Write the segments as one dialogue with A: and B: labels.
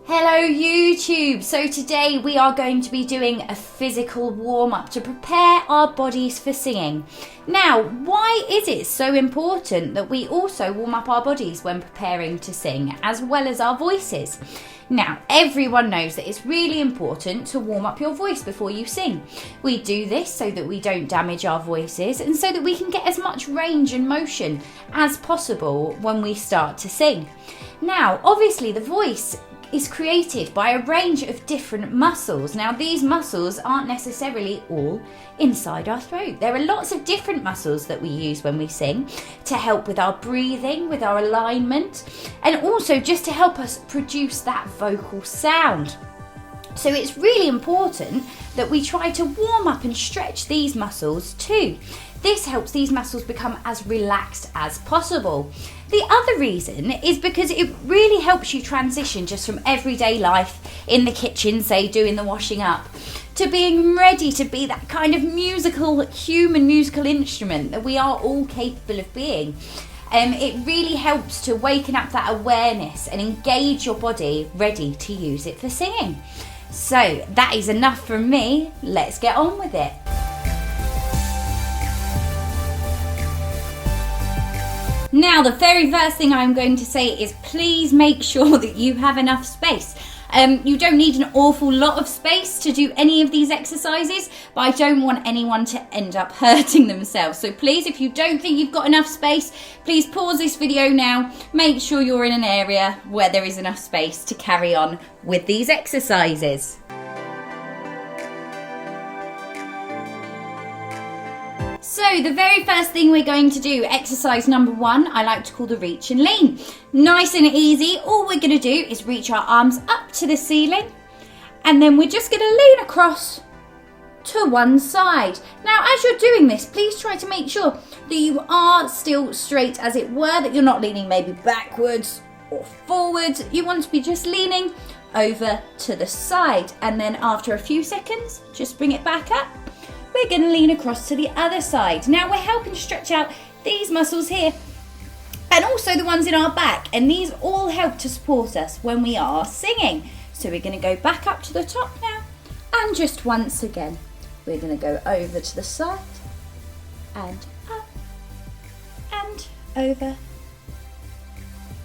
A: Hello YouTube! So today we are going to be doing a physical warm-up to prepare our bodies for singing. Now, why is it so important that we also warm up our bodies when preparing to sing, as well as our voices? Now, everyone knows that it's really important to warm up your voice before you sing. We do this so that we don't damage our voices and so that we can get as much range and motion as possible when we start to sing. Now, obviously the voice is created by a range of different muscles. Now, these muscles aren't necessarily all inside our throat. There are lots of different muscles that we use when we sing to help with our breathing, with our alignment, and also just to help us produce that vocal sound. So it's really important that we try to warm up and stretch these muscles too. This helps these muscles become as relaxed as possible. The other reason is because it really helps you transition just from everyday life in the kitchen, say doing the washing up, to being ready to be that kind of human musical instrument that we are all capable of being. It really helps to waken up that awareness and engage your body ready to use it for singing. So that is enough from me. Let's get on with it. Now, the very first thing I'm going to say is please make sure that you have enough space. You don't need an awful lot of space to do any of these exercises, but I don't want anyone to end up hurting themselves. So please, if you don't think you've got enough space, please pause this video now. Make sure you're in an area where there is enough space to carry on with these exercises. So the very first thing we're going to do, exercise number 1, I like to call the reach and lean. Nice and easy. All we're going to do is reach our arms up to the ceiling, and then we're just going to lean across to one side. Now, as you're doing this, please try to make sure that you are still straight, as it were, that you're not leaning maybe backwards or forwards. You want to be just leaning over to the side, and then after a few seconds, just bring it back up. We're going to lean across to the other side. Now we're helping stretch out these muscles here and also the ones in our back, and these all help to support us when we are singing. So we're going to go back up to the top now, and just once again we're going to go over to the side and up and over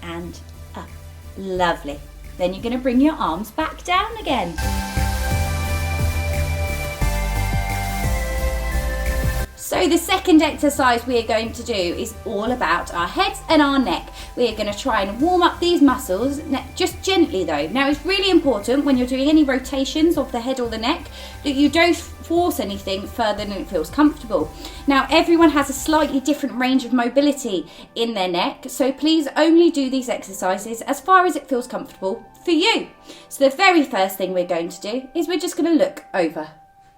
A: and up. Lovely. Then you're going to bring your arms back down again. So the second exercise we are going to do is all about our heads and our neck. We are going to try and warm up these muscles, just gently though. Now, it's really important when you're doing any rotations of the head or the neck that you don't force anything further than it feels comfortable. Now, everyone has a slightly different range of mobility in their neck, so please only do these exercises as far as it feels comfortable for you. So the very first thing we're going to do is we're just going to look over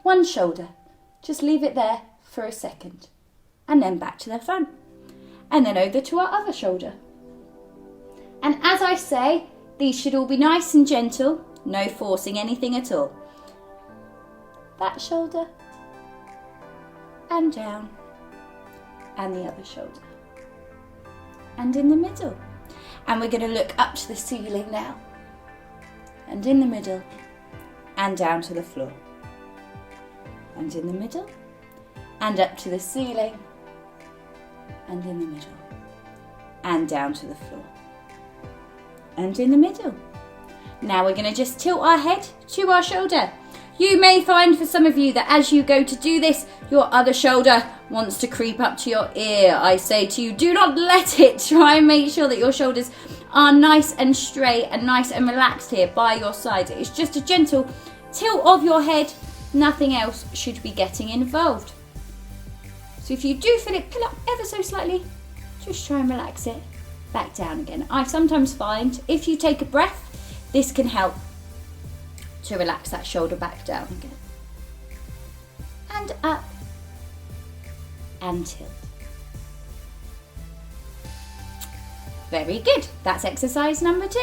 A: one shoulder. Just leave it there for a second, and then back to the front, and then over to our other shoulder. And as I say, these should all be nice and gentle, no forcing anything at all. That shoulder, and down, and the other shoulder, and in the middle. And we're going to look up to the ceiling now, and in the middle, and down to the floor, and in the middle, and up to the ceiling, and in the middle, and down to the floor, and in the middle. Now we're going to just tilt our head to our shoulder. You may find for some of you that as you go to do this, your other shoulder wants to creep up to your ear. I say to you, do not let it. Try and make sure that your shoulders are nice and straight and nice and relaxed here by your side. It's just a gentle tilt of your head. Nothing else should be getting involved. So if you do feel it pull up ever so slightly, just try and relax it back down again. I sometimes find if you take a breath, this can help to relax that shoulder back down again. And up and tilt. Very good. That's exercise number 2.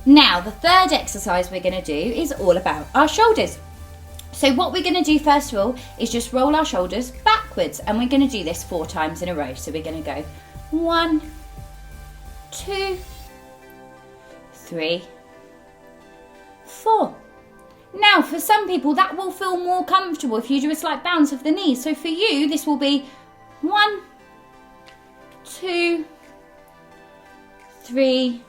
A: Now, the third exercise we're going to do is all about our shoulders. So what we're going to do first of all is just roll our shoulders backwards, and we're going to do this 4 times in a row. So we're going to go 1, 2, 3, 4. Now, for some people, that will feel more comfortable if you do a slight bounce of the knees. So for you, this will be 1, 2, 3,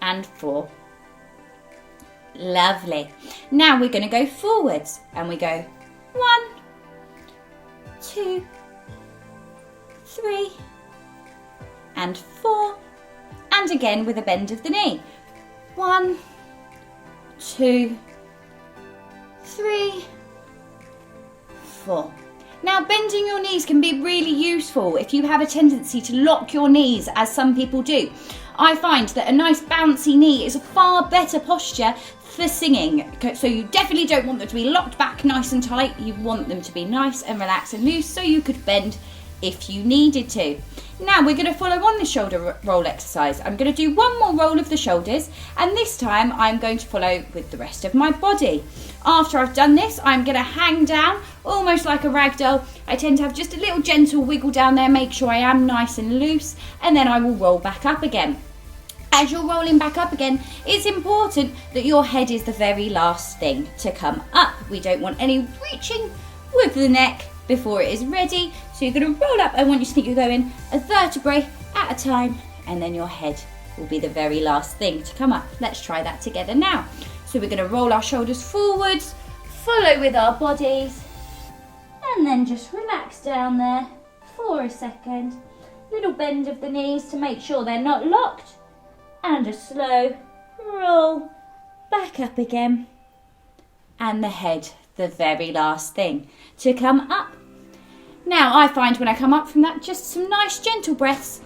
A: and 4. Lovely. Now we're going to go forwards, and we go 1, 2, 3, and 4. And again with a bend of the knee. 1, 2, 3, 4. Now, bending your knees can be really useful if you have a tendency to lock your knees, as some people do. I find that a nice bouncy knee is a far better posture for singing. So you definitely don't want them to be locked back nice and tight. You want them to be nice and relaxed and loose so you could bend if you needed to. Now we're going to follow on the shoulder roll exercise. I'm going to do one more roll of the shoulders, and this time I'm going to follow with the rest of my body. After I've done this, I'm going to hang down almost like a rag doll. I tend to have just a little gentle wiggle down there, make sure I am nice and loose, and then I will roll back up again. As you're rolling back up again, it's important that your head is the very last thing to come up. We don't want any reaching with the neck before it is ready. So you're going to roll up. I want you to think you're going a vertebrae at a time, and then your head will be the very last thing to come up. Let's try that together now. So we're going to roll our shoulders forwards, follow with our bodies, and then just relax down there for a second. Little bend of the knees to make sure they're not locked, and a slow roll back up again, and the head the very last thing to come up. Now I find when I come up from that, just some nice gentle breaths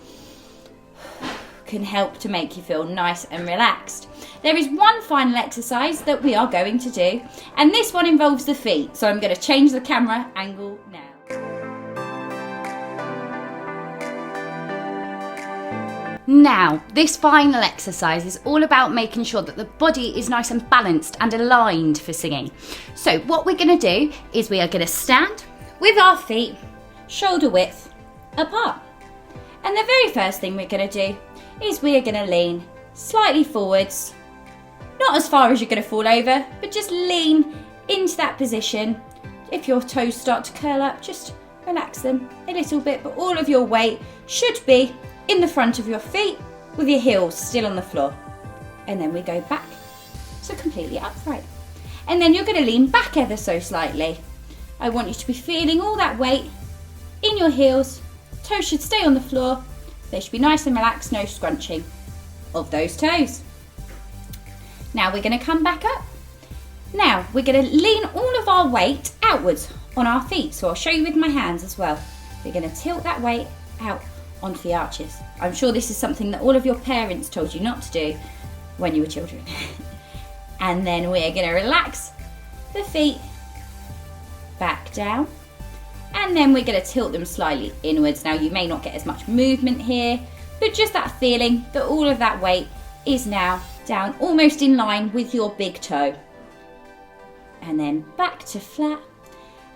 A: can help to make you feel nice and relaxed. There is one final exercise that we are going to do, and this one involves the feet. So I'm going to change the camera angle now. Now, this final exercise is all about making sure that the body is nice and balanced and aligned for singing. So what we're going to do is we are going to stand with our feet shoulder width apart. And the very first thing we're going to do is we are going to lean slightly forwards, not as far as you're going to fall over, but just lean into that position. If your toes start to curl up, just relax them a little bit, but all of your weight should be in the front of your feet with your heels still on the floor. And then we go back, so completely upright. And then you're going to lean back ever so slightly. I want you to be feeling all that weight in your heels. Toes should stay on the floor. They should be nice and relaxed, no scrunching of those toes. Now we're going to come back up. Now we're going to lean all of our weight outwards on our feet. So I'll show you with my hands as well. We're going to tilt that weight out onto the arches. I'm sure this is something that all of your parents told you not to do when you were children. And then we're going to relax the feet back down, and then we're going to tilt them slightly inwards. Now you may not get as much movement here, but just that feeling that all of that weight is now down almost in line with your big toe. And then back to flat.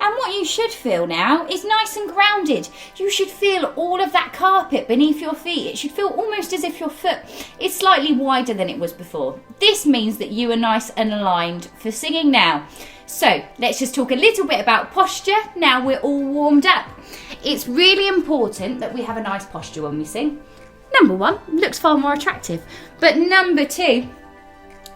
A: And what you should feel now is nice and grounded. You should feel all of that carpet beneath your feet. It should feel almost as if your foot is slightly wider than it was before. This means that you are nice and aligned for singing now. So let's just talk a little bit about posture. Now we're all warmed up. It's really important that we have a nice posture when we sing. Number one, looks far more attractive. But number two,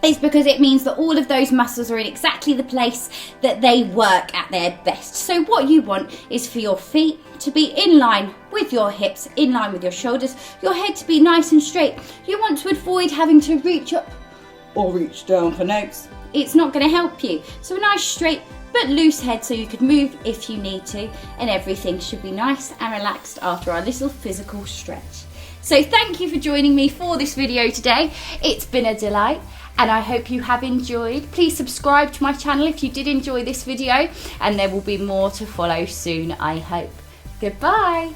A: is because it means that all of those muscles are in exactly the place that they work at their best. So what you want is for your feet to be in line with your hips, in line with your shoulders, your head to be nice and straight. You want to avoid having to reach up or reach down for notes. It's not going to help you. So a nice straight but loose head so you could move if you need to, and everything should be nice and relaxed after our little physical stretch. So thank you for joining me for this video today. It's been a delight, and I hope you have enjoyed. Please subscribe to my channel if you did enjoy this video, and there will be more to follow soon, I hope. Goodbye.